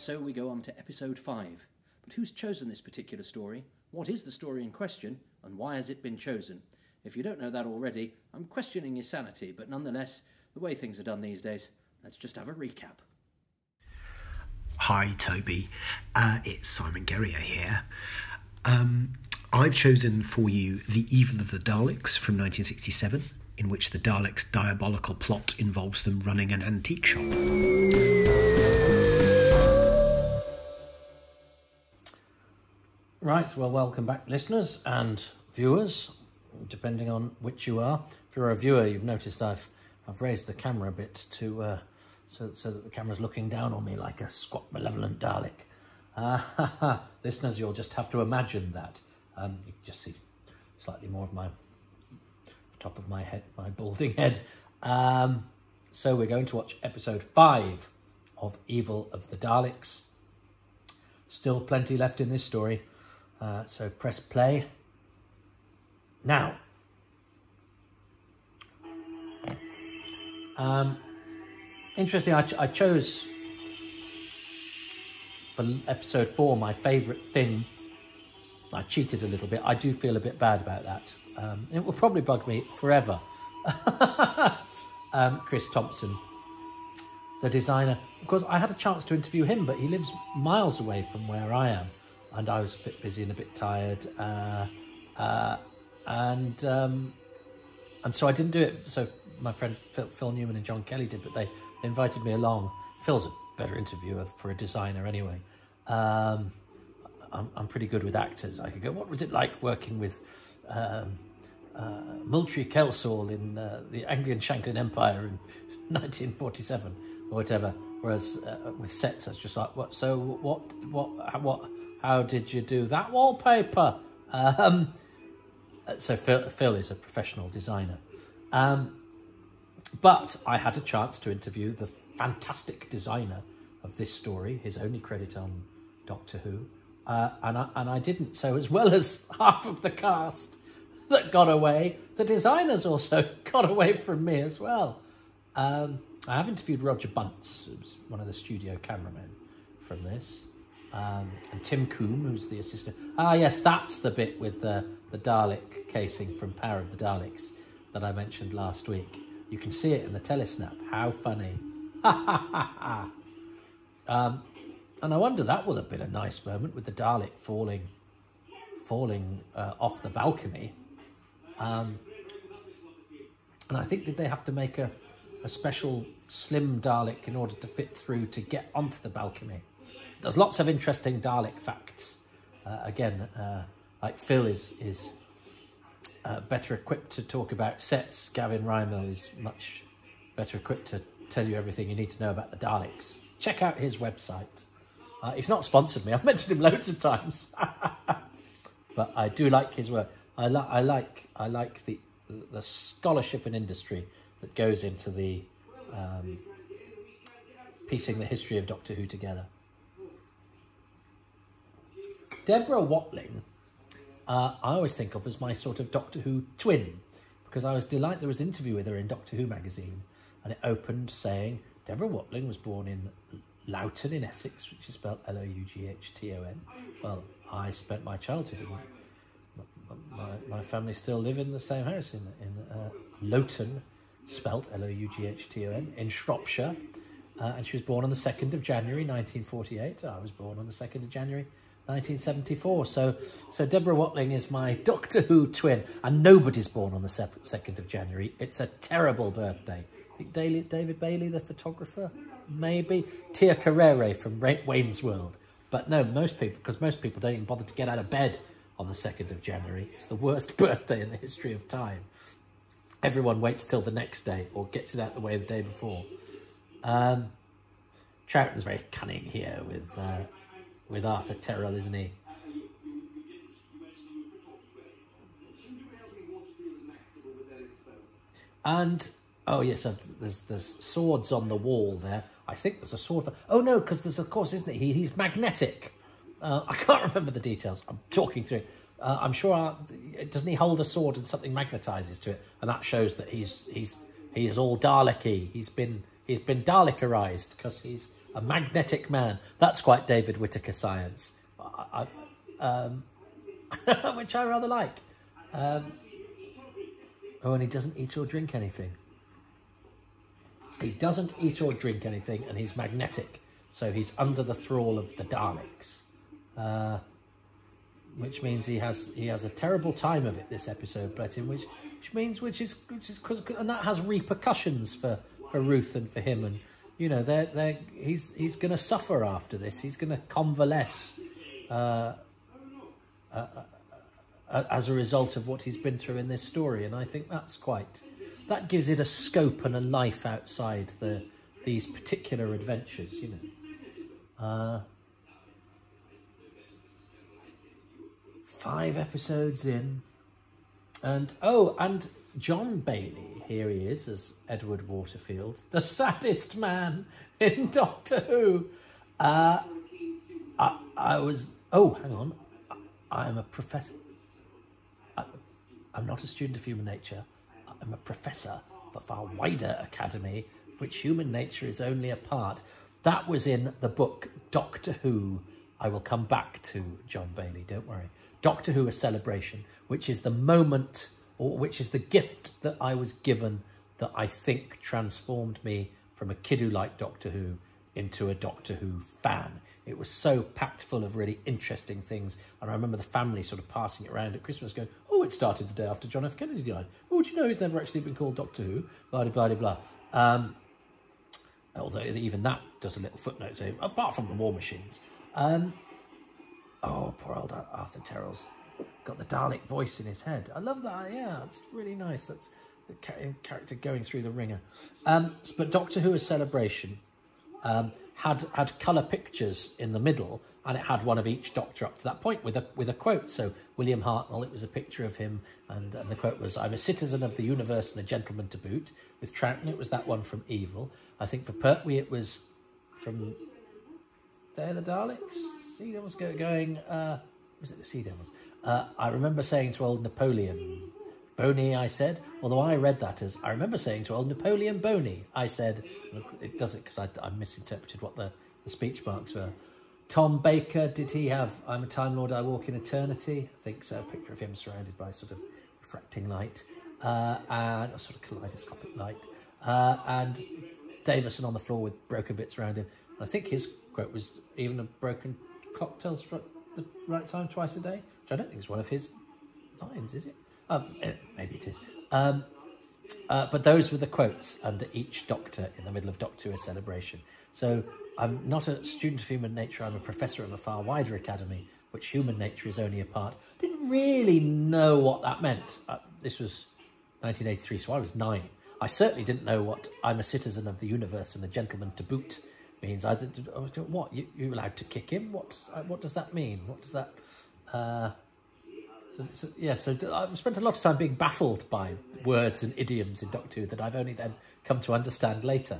so we go on to episode 5. But who's chosen this particular story? What is the story in question? And why has it been chosen? If you don't know that already, I'm questioning your sanity, but nonetheless, the way things are done these days, let's just have a recap. Hi Toby, it's Simon Guerrier here. I've chosen for you The Evil of the Daleks from 1967, in which the Daleks' diabolical plot involves them running an antique shop. Right, well, welcome back, listeners and viewers, depending on which you are. If you're a viewer, you've noticed I've raised the camera a bit to so that the camera's looking down on me like a squat, malevolent Dalek. Listeners, you'll just have to imagine that. You can just see slightly more of my top of my head, my balding head. So we're going to watch episode 5 of Evil of the Daleks. Still plenty left in this story. So press play now. Interesting, I chose for episode 4 my favourite thing. I cheated a little bit. I do feel a bit bad about that. It will probably bug me forever. Chris Thompson, the designer. Of course, I had a chance to interview him, but he lives miles away from where I am. And I was a bit busy and a bit tired. And so I didn't do it. So my friends Phil Newman and John Kelly did, but they invited me along. Phil's a better interviewer for a designer anyway. I'm pretty good with actors. I could go, what was it like working with Moultrie Kelsall in the Anglo-Shanklin Empire in 1947 or whatever? Whereas with sets, it's just like, what? So what? How did you do that wallpaper? So Phil is a professional designer. But I had a chance to interview the fantastic designer of this story, his only credit on Doctor Who, and I didn't. So as well as half of the cast that got away, the designers also got away from me as well. I have interviewed Roger Bunce, who's one of the studio cameramen from this, and Tim Coombe, who's the assistant. Ah, yes, that's the bit with the Dalek casing from Power of the Daleks that I mentioned last week. You can see it in the telesnap. How funny. And I wonder, that would have been a nice moment with the Dalek falling off the balcony. And I think, did they have to make a special slim Dalek in order to fit through to get onto the balcony? There's lots of interesting Dalek facts. Again, like Phil is better equipped to talk about sets. Gavin Rymel is much better equipped to tell you everything you need to know about the Daleks. Check out his website. He's not sponsored me. I've mentioned him loads of times, but I do like his work. I like the scholarship and industry that goes into the piecing the history of Doctor Who together. Deborah Watling, I always think of as my sort of Doctor Who twin, because I was delighted there was an interview with her in Doctor Who magazine, and it opened saying Deborah Watling was born in Loughton in Essex, which is spelled Loughton. Well, I spent my childhood in my family still live in the same house in Loughton, spelt Loughton, in Shropshire, and she was born on the 2nd of January 1948. I was born on the 2nd of January 1974. So Deborah Watling is my Doctor Who twin, and nobody's born on the 2nd of January. It's a terrible birthday. I think David Bailey, the photographer, maybe. Tia Carrere from Wayne's World. But no, most people don't even bother to get out of bed on the 2nd of January. It's the worst birthday in the history of time. Everyone waits till the next day or gets it out the way the day before. Troughton's very cunning here with Arthur Terrell, isn't he? And oh yes, there's swords on the wall there. I think there's a sword. Oh no, because there's, of course, isn't it? He's magnetic. I can't remember the details. I'm talking through it. I'm sure. Doesn't he hold a sword and something magnetizes to it, and that shows that he is all Dalek-y. He's been Dalekerized because he's a magnetic man. That's quite David Whittaker science, which I rather like. Oh, and he doesn't eat or drink anything. He doesn't eat or drink anything, and he's magnetic, so he's under the thrall of the Daleks, which means he has a terrible time of it. This episode, but in which is and that has repercussions for Ruth and for him, and you know he's going to suffer after this. He's going to convalesce as a result of what he's been through in this story, and I think that gives it a scope and a life outside these particular adventures, you know. 5 episodes in, and John Bailey, here he is as Edward Waterfield, the saddest man in Doctor Who. I was, hang on, I'm a professor. I'm not a student of human nature. I'm a professor of a far wider academy, which human nature is only a part. That was in the book Doctor Who. I will come back to John Bailey, don't worry. Doctor Who, A Celebration, which is the moment, or which is the gift that I was given that I think transformed me from a kid who liked Doctor Who into a Doctor Who fan. It was so packed full of really interesting things. And I remember the family sort of passing it around at Christmas going, oh, it started the day after John F. Kennedy died. Oh, do you know he's never actually been called Doctor Who? Blah, blah, blah, blah. Although even that does a little footnote saying, apart from the War Machines. Oh, poor old Arthur Terrell's got the Dalek voice in his head. I love that. Yeah, it's really nice. That's the character going through the ringer. But Doctor Who, A Celebration, had colour pictures in the middle, and it had one of each Doctor up to that point with a quote. So William Hartnell, it was a picture of him, and the quote was, "I'm a citizen of the universe and a gentleman to boot." With Troughton, it was that one from Evil. I think for Pertwee, it was from Day of the Daleks. Sea Devils going. Was it the Sea Devils? I remember saying to old Napoleon, "Boney," I said. Although I read that as, I remember saying to old Napoleon, "Boney," I said. It doesn't, because I misinterpreted what the speech marks were. Tom Baker, did he have "I'm a Time Lord, I Walk in Eternity"? I think so. A picture of him surrounded by sort of refracting light and a sort of kaleidoscopic light. And Davison on the floor with broken bits around him. And I think his quote was, "Even a broken clock tells the right time twice a day," which I don't think is one of his lines, is it? Maybe it is. But those were the quotes under each Doctor in the middle of Doctor Who, A Celebration. So I'm not a student of human nature, I'm a professor of a far wider academy, which human nature is only a part. Didn't really know what that meant. This was 1983, so I was 9. I certainly didn't know what "I'm a citizen of the universe and a gentleman to boot" means. I was going, what? You allowed to kick him? What does that mean? What does that... So I've spent a lot of time being baffled by words and idioms in Doctor Who that I've only then come to understand later.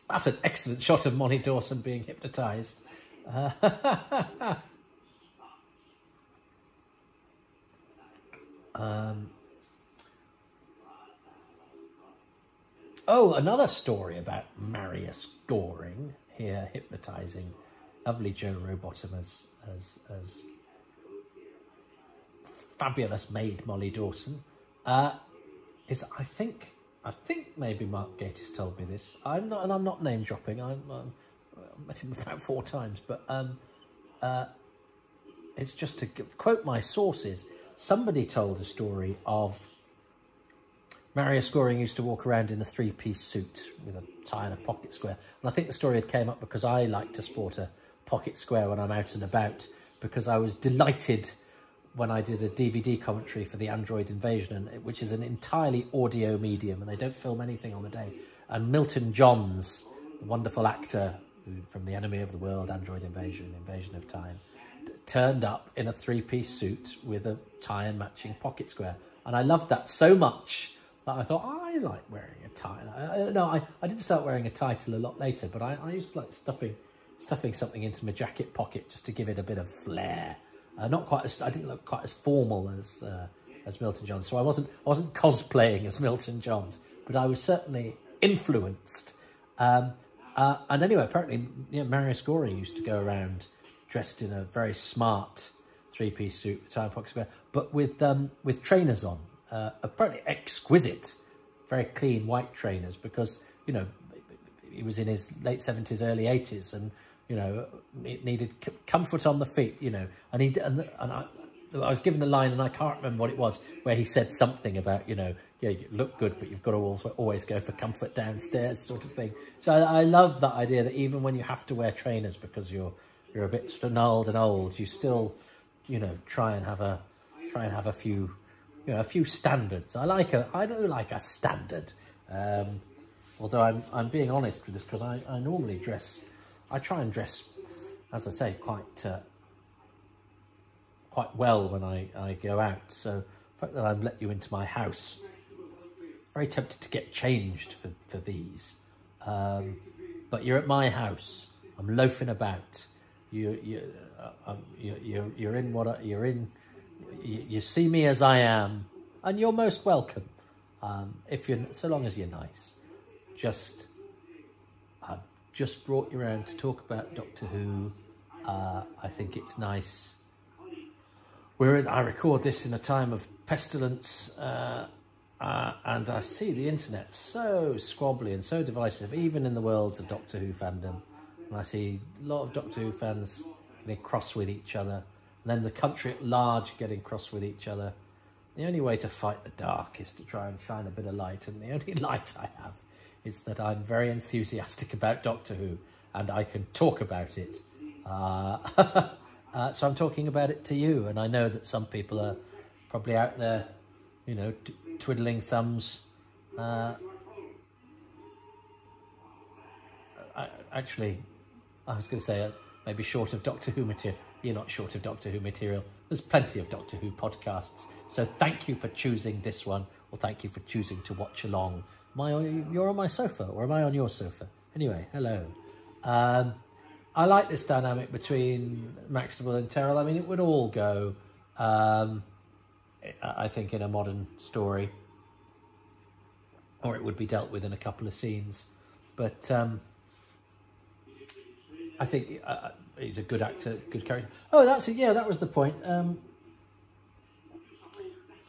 That's an excellent shot of Molly Dawson being hypnotised. Another story about Marius Goring here hypnotising lovely Joe Rowbottom as fabulous maid Molly Dawson. Is I think maybe Mark Gatiss told me this. I'm not name dropping. I met him about 4 times, but it's just to quote my sources. Somebody told a story of Marius Goring used to walk around in a 3-piece suit with a tie and a pocket square. And I think the story had came up because I like to sport a pocket square when I'm out and about, because I was delighted when I did a DVD commentary for the Android Invasion, which is an entirely audio medium, and they don't film anything on the day. And Milton Johns, the wonderful actor from The Enemy of the World, Android Invasion, Invasion of Time, turned up in a 3-piece suit with a tie and matching pocket square. And I loved that so much that I thought, I like wearing a tie. I didn't start wearing a tie till a lot later, but I used to like stuffing something into my jacket pocket just to give it a bit of flair. I didn't look quite as formal as Milton Johns, so I wasn't cosplaying as Milton Johns, but I was certainly influenced. And anyway, apparently, Marius Goring used to go around dressed in a very smart three-piece suit with tie and pocket square, but with trainers on, apparently exquisite, very clean white trainers, because he was in his late 70s, early 80s, and it needed comfort on the feet, and I was given a line, and I can't remember what it was, where he said something about, you look good, but you've got to also always go for comfort downstairs, sort of thing. So I love that idea that even when you have to wear trainers because you're a bit sort of gnarled and old, you still, try and have a few, a few standards. I do like a standard. Although I'm being honest with this, because I normally I try and dress, as I say, quite well when I go out. So the fact that I've let you into my house, very tempted to get changed for these. But you're at my house. I'm loafing about. You're in what you're in. You see me as I am, and you're most welcome. So long as you're nice. I've just brought you around to talk about Doctor Who. I think it's nice. I record this in a time of pestilence, and I see the internet so squabbly and so divisive, even in the worlds of Doctor Who fandom. And I see a lot of Doctor Who fans getting cross with each other, and then the country at large getting cross with each other. The only way to fight the dark is to try and shine a bit of light, and the only light I have is that I'm very enthusiastic about Doctor Who, and I can talk about it. So I'm talking about it to you, and I know that some people are probably out there, twiddling thumbs. Actually, I was going to say maybe short of Doctor Who material. You're not short of Doctor Who material. There's plenty of Doctor Who podcasts. So thank you for choosing this one, or thank you for choosing to watch along. You're on my sofa, or am I on your sofa? Anyway, hello. I like this dynamic between Maxtable and Terrell. I mean, it would all go, I think, in a modern story, or it would be dealt with in a couple of scenes. But I think he's a good actor, good character. Oh, that's it. Yeah, that was the point.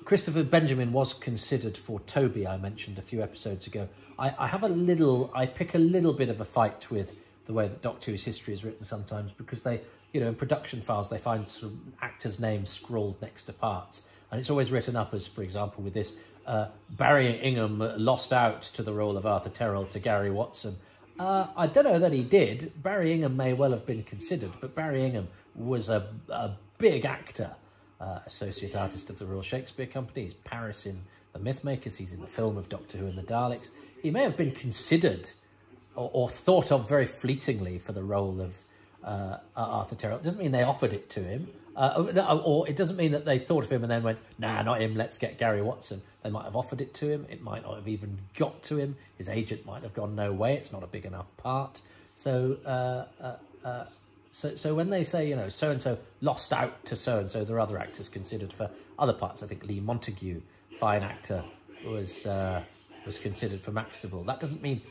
Christopher Benjamin was considered for Toby, I mentioned a few episodes ago. I pick a little bit of a fight with the way that Doctor Who's history is written sometimes, because they, in production files, they find sort of actors' names scrawled next to parts. And it's always written up as, for example, with this, Barry Ingham lost out to the role of Arthur Terrell to Gary Watson. I don't know that he did. Barry Ingham may well have been considered, but Barry Ingham was a big actor, associate artist of the Royal Shakespeare Company. He's Paris in The Mythmakers. He's in the film of Doctor Who and the Daleks. He may have been considered or thought of very fleetingly for the role of Arthur Terrell. It doesn't mean they offered it to him, or it doesn't mean that they thought of him and then went, nah, not him, let's get Gary Watson. They might have offered it to him. It might not have even got to him. His agent might have gone, no way, it's not a big enough part. So when they say, so-and-so lost out to so-and-so, there are other actors considered for other parts. I think Lee Montague, fine actor, was considered for Maxtable. That doesn't mean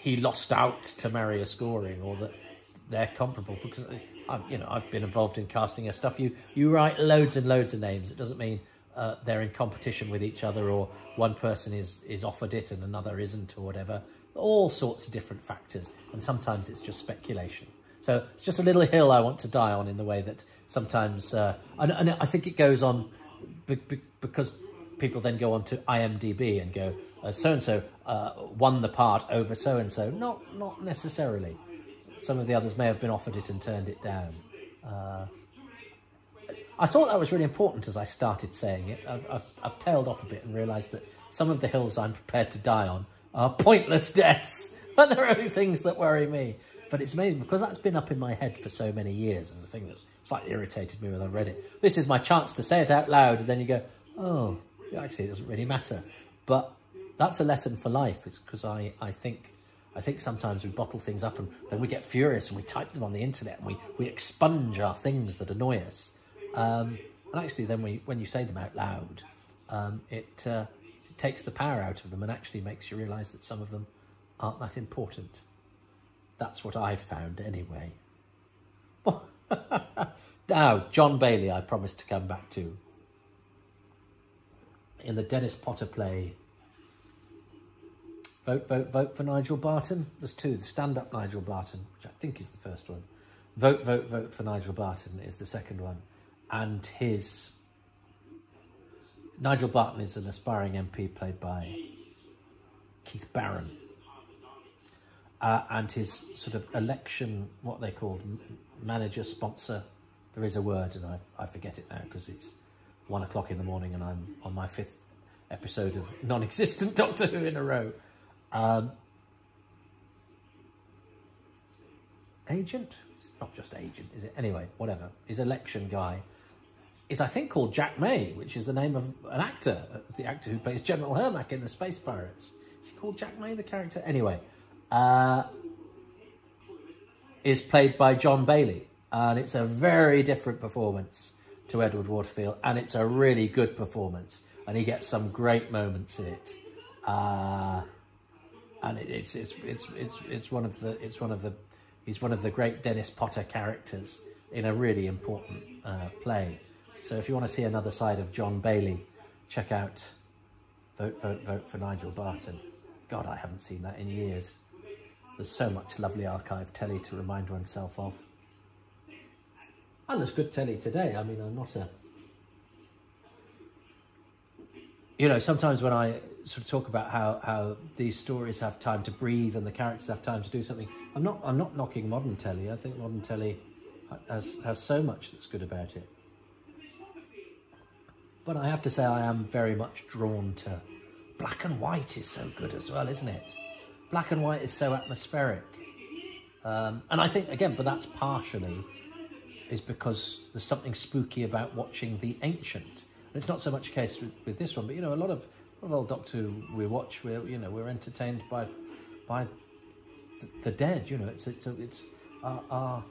he lost out to Marius Goring, or that they're comparable, because I've been involved in casting her stuff. You write loads and loads of names. It doesn't mean they're in competition with each other, or one person is offered it and another isn't, or whatever. All sorts of different factors, and sometimes it's just speculation. So it's just a little hill I want to die on, in the way that sometimes, and I think it goes on because people then go on to IMDb and go, so-and-so won the part over so-and-so. Not necessarily. Some of the others may have been offered it and turned it down. I thought that was really important as I started saying it. I've tailed off a bit and realised that some of the hills I'm prepared to die on are pointless deaths, but they're only things that worry me. But it's amazing, because that's been up in my head for so many years as a thing that's slightly irritated me when I've read it. This is my chance to say it out loud, and then you go, oh, actually it doesn't really matter. But that's a lesson for life. It's because I think sometimes we bottle things up and then we get furious and we type them on the internet and we expunge our things that annoy us. And actually then when you say them out loud, it takes the power out of them and actually makes you realise that some of them aren't that important. That's what I've found anyway. Now, John Bailey, I promised to come back to. In the Dennis Potter play, Vote, Vote, Vote for Nigel Barton. There's two. The stand-up Nigel Barton, which I think is the first one. Vote, Vote, Vote for Nigel Barton is the second one. And Nigel Barton is an aspiring MP played by Keith Barron. And his sort of election, what they called manager, sponsor, there is a word and I forget it now because it's 1 o'clock in the morning and I'm on my 5th episode of non-existent Doctor Who in a row. Agent? It's not just agent, is it? Anyway, whatever. His election guy is, I think, called Jack May, which is the name of an actor, the actor who plays General Hermack in the Space Pirates. Is he called Jack May, the character? Anyway, is played by John Bailey. And it's a very different performance to Edward Waterfield, and it's a really good performance, and he gets some great moments in it. And he's one of the great Dennis Potter characters in a really important play. So if you want to see another side of John Bailey, check out Vote, Vote, Vote for Nigel Barton. God, I haven't seen that in years. There's so much lovely archive telly to remind oneself of. And there's good telly today. I mean, I'm not a... You know, sometimes when I sort of talk about how these stories have time to breathe and the characters have time to do something, I'm not knocking modern telly. I think modern telly has so much that's good about it. But I have to say I am very much drawn to... Black and white is so good as well, isn't it? Black and white is so atmospheric. And I think, again, but that's partially is because there's something spooky about watching The Ancient. And it's not so much a case with this one, but, you know, a lot of old Doctor Who we watch, we're entertained by the dead. You know, it's our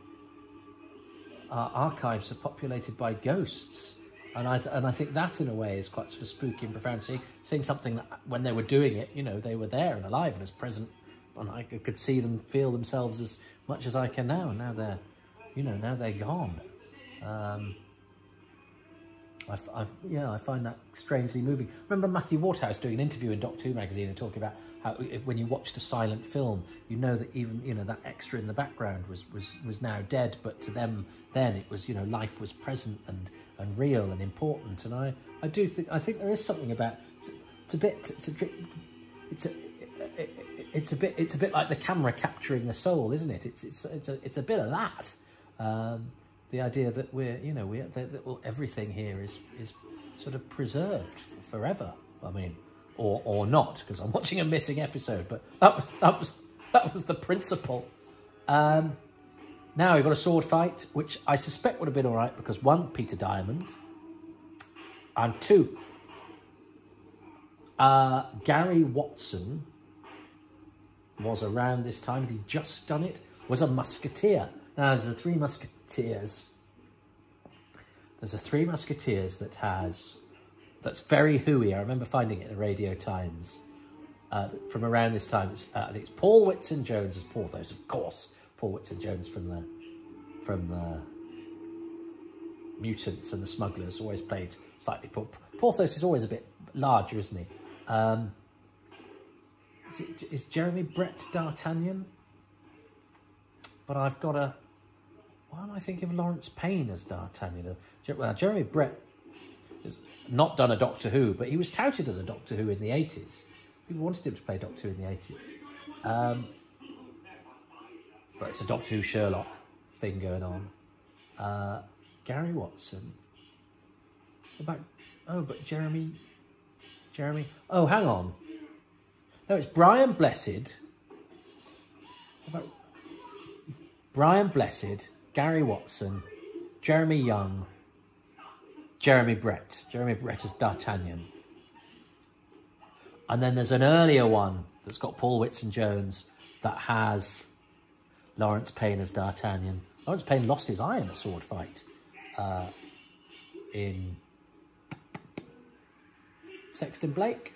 archives are populated by ghosts, and I think that in a way is quite sort of spooky and profound. Seeing something that when they were doing it, you know, they were there and alive and as present, and I could see them, feel themselves as much as I can now. And now they're gone. I find that strangely moving. Remember Matthew Waterhouse doing an interview in Doctor Who magazine and talking about how when you watched a silent film, you know that even, you know, that extra in the background was now dead, but to them then it was, you know, life was present and real and important. And I think there is something about it's a bit like the camera capturing the soul, isn't it? It's a bit of that. The idea that everything here is sort of preserved forever. I mean, or not, because I'm watching a missing episode. But that was the principle. Now we've got a sword fight, which I suspect would have been all right because 1, Peter Diamond, and 2, Gary Watson was around this time. He'd just done it. Was a musketeer. Now there's a Three Musketeers. There's a Three Musketeers that's very Who-y. I remember finding it in Radio Times from around this time. I think it's Paul Whitson-Jones as Porthos, of course. Paul Whitson-Jones from the Mutants and the Smugglers, always played slightly. Porthos is always a bit larger, isn't he? Is Jeremy Brett D'Artagnan? But I've got a... Why am I thinking of Lawrence Payne as D'Artagnan? Well, Jeremy Brett has not done a Doctor Who, but he was touted as a Doctor Who in the 80s. People wanted him to play Doctor Who in the 80s. But it's a Doctor Who Sherlock thing going on. Gary Watson. But Jeremy... Oh, hang on. No, it's Brian Blessed. Brian Blessed, Gary Watson, Jeremy Young, Jeremy Brett. Jeremy Brett as D'Artagnan. And then there's an earlier one that's got Paul Whitson-Jones that has Lawrence Payne as D'Artagnan. Lawrence Payne lost his eye in a sword fight in Sexton Blake.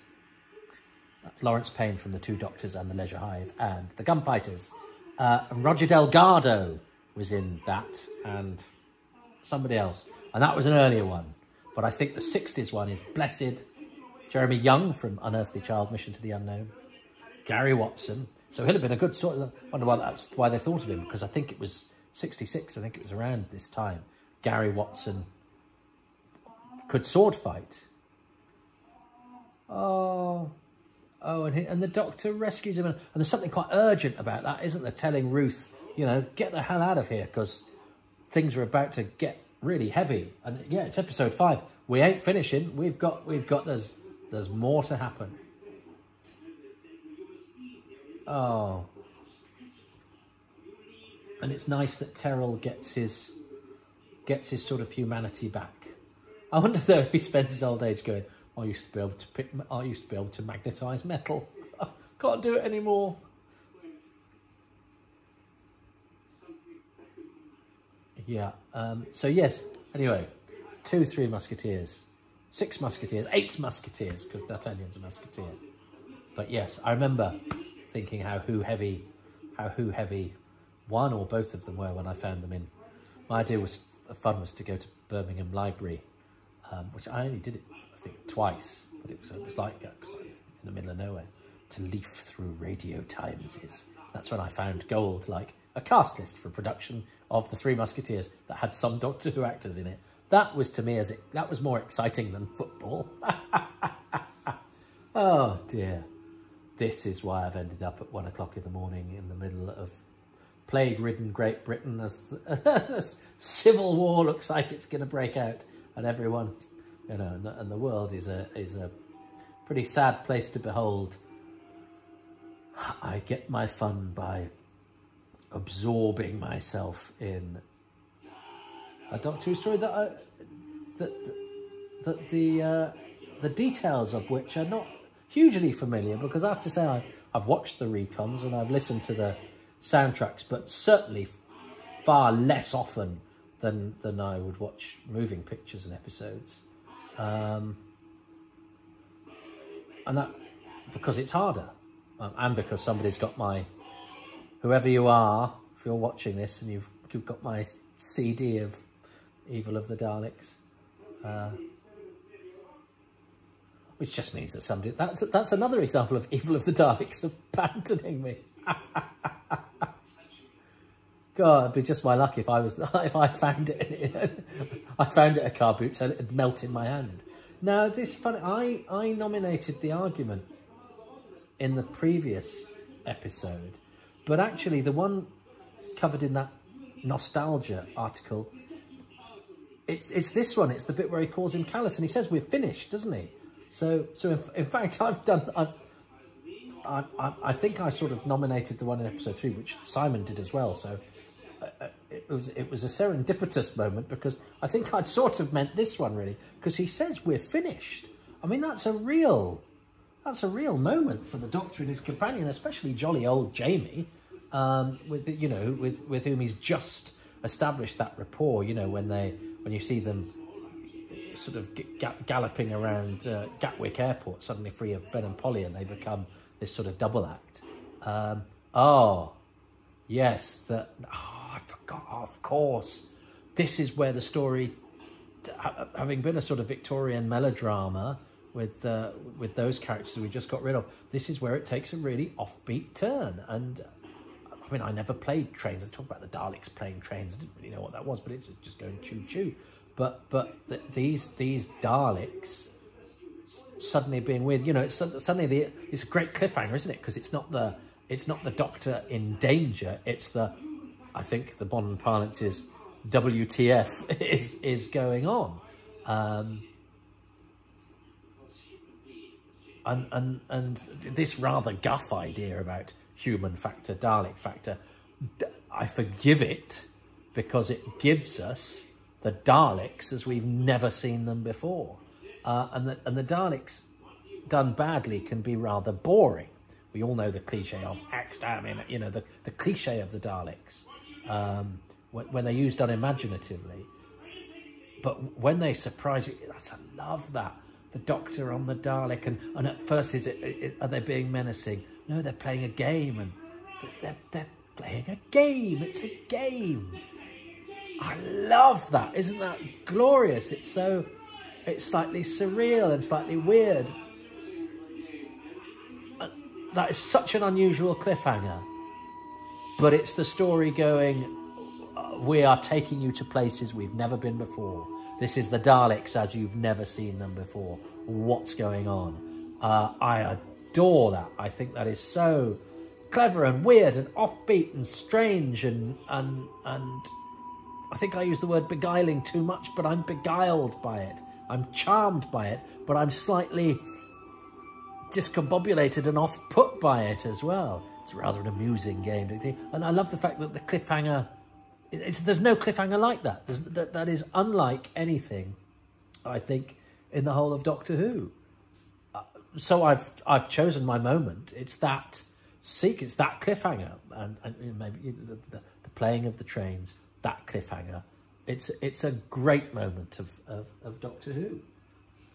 That's Lawrence Payne from The Two Doctors and The Leisure Hive and The Gunfighters. Roger Delgado was in that, and somebody else. And that was an earlier one. But I think the 60s one is Blessed, Jeremy Young from Unearthly Child, Mission to the Unknown, Gary Watson. So he'll have been a good sort of... I wonder why that's why they thought of him, because I think it was 66. I think it was around this time. Gary Watson could sword fight. Oh, and the Doctor rescues him. And there's something quite urgent about that, isn't there? Telling Ruth, you know, get the hell out of here, because things are about to get really heavy. And yeah, it's episode 5. We ain't finishing. We've got there's more to happen. Oh. And it's nice that Terrell gets his sort of humanity back. I wonder though if he spends his old age going, I used to be able to magnetise metal. Can't do it anymore. Yeah. So yes. Anyway, 2 Three Musketeers, 6 Musketeers, 8 Musketeers, because D'Artagnan's a musketeer. But yes, I remember thinking how who heavy one or both of them were when I found them in. My idea was fun was to go to Birmingham Library, which I only did it I think twice, but it was like because I'm in the middle of nowhere, to leaf through Radio Timeses. That's when I found gold, like a cast list for production of the 3 Musketeers that had some Doctor Who actors in it. That was to me that was more exciting than football. Oh dear. This is why I've ended up at 1 o'clock in the morning in the middle of plague-ridden Great Britain as the civil war looks like it's going to break out, and everyone, you know, and the world is a pretty sad place to behold. I get my fun by absorbing myself in a Doctor Who story that the details of which are not hugely familiar, because I have to say I've watched the recons and I've listened to the soundtracks, but certainly far less often than I would watch moving pictures and episodes, and that because it's harder, and because somebody's got my, whoever you are, if you're watching this and you've got my CD of Evil of the Daleks, which just means that somebody, that's another example of Evil of the Daleks abandoning me. God, it'd be just my luck if I found it. I found it at car boot, so it'd melt in my hand. Now, this funny. I nominated the argument in the previous episode, but actually the one covered in that nostalgia article, it's this one. It's the bit where he calls him callous, and he says we're finished, doesn't he? So in fact, I think I sort of nominated the one in episode 2, which Simon did as well. So it was a serendipitous moment, because I think I'd sort of meant this one really, because he says we're finished. I mean, that's a real moment for the Doctor and his companion, especially jolly old Jamie, with whom he's just established that rapport. You know, when you see them sort of galloping around Gatwick Airport, suddenly free of Ben and Polly, and they become this sort of double act. Yes, I forgot, of course. This is where the story, having been a sort of Victorian melodrama with those characters we just got rid of, this is where it takes a really offbeat turn. And I mean, I never played trains. I talk about the Daleks playing trains. I didn't really know what that was, but it's just going choo-choo. But these Daleks suddenly being weird, you know, it's suddenly it's a great cliffhanger, isn't it? Because it's not the Doctor in danger. It's I think the modern parlance is WTF is going on, and this rather guff idea about human factor, Dalek factor, I forgive it because it gives us the Daleks as we've never seen them before. And the Daleks done badly can be rather boring. We all know the cliche of you know, the cliche of the Daleks, when they're used unimaginatively. But when they surprise you, I love that. The Doctor on the Dalek, and at first are they being menacing? No, they're playing a game, and playing a game. It's a game. I love that. Isn't that glorious? It's slightly surreal and slightly weird. That is such an unusual cliffhanger. But it's the story going, we are taking you to places we've never been before. This is the Daleks as you've never seen them before. What's going on? I adore that. I think that is so clever and weird and offbeat and strange and I think I use the word beguiling too much, but I'm beguiled by it. I'm charmed by it, but I'm slightly discombobulated and off-put by it as well. It's rather an amusing game, don't you think? And I love the fact that the cliffhanger, there's no cliffhanger like that. That is unlike anything, I think, in the whole of Doctor Who. So I've chosen my moment. It's that sequence, that cliffhanger, and maybe the playing of the trains, that cliffhanger. It's a great moment of Doctor Who.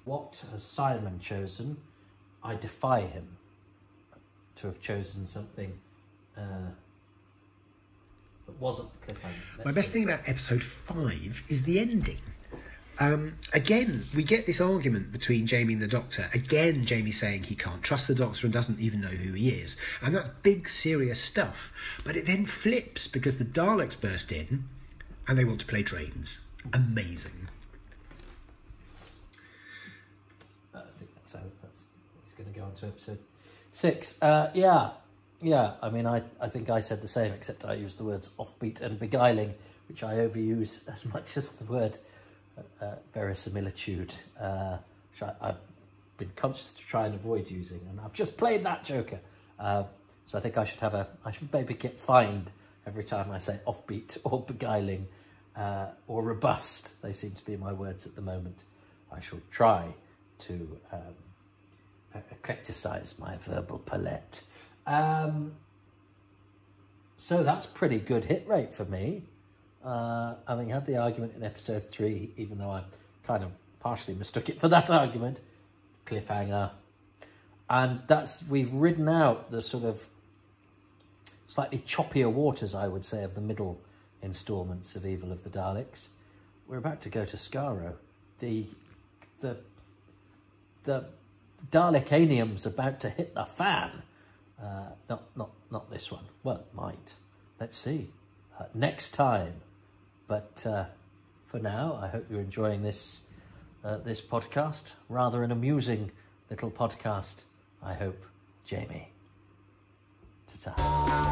What has Simon chosen? I defy him to have chosen something that wasn't the cliffhanger. My best thing about episode 5 is the ending. Again, we get this argument between Jamie and the Doctor. Again, Jamie saying he can't trust the Doctor and doesn't even know who he is. And that's big, serious stuff. But it then flips because the Daleks burst in and they want to play trains. Amazing. I think that's he's going to go on to episode 6. Yeah. I mean, I think I said the same, except I used the words offbeat and beguiling, which I overuse as much as the word verisimilitude, which I've been conscious to try and avoid using, and I've just played that joker. So I think I should maybe get fined every time I say offbeat or beguiling or robust. They seem to be my words at the moment. I shall try to eclecticize my verbal palette. So that's pretty good hit rate for me. Having had the argument in episode 3, even though I kind of partially mistook it for that argument, cliffhanger, and we've ridden out the sort of slightly choppier waters, I would say, of the middle instalments of Evil of the Daleks. We're about to go to Skaro. The Dalekanium's about to hit the fan. Not this one. Well, it might. Let's see. Next time. But for now, I hope you're enjoying this podcast. Rather an amusing little podcast, I hope, Jamie. Ta-ta.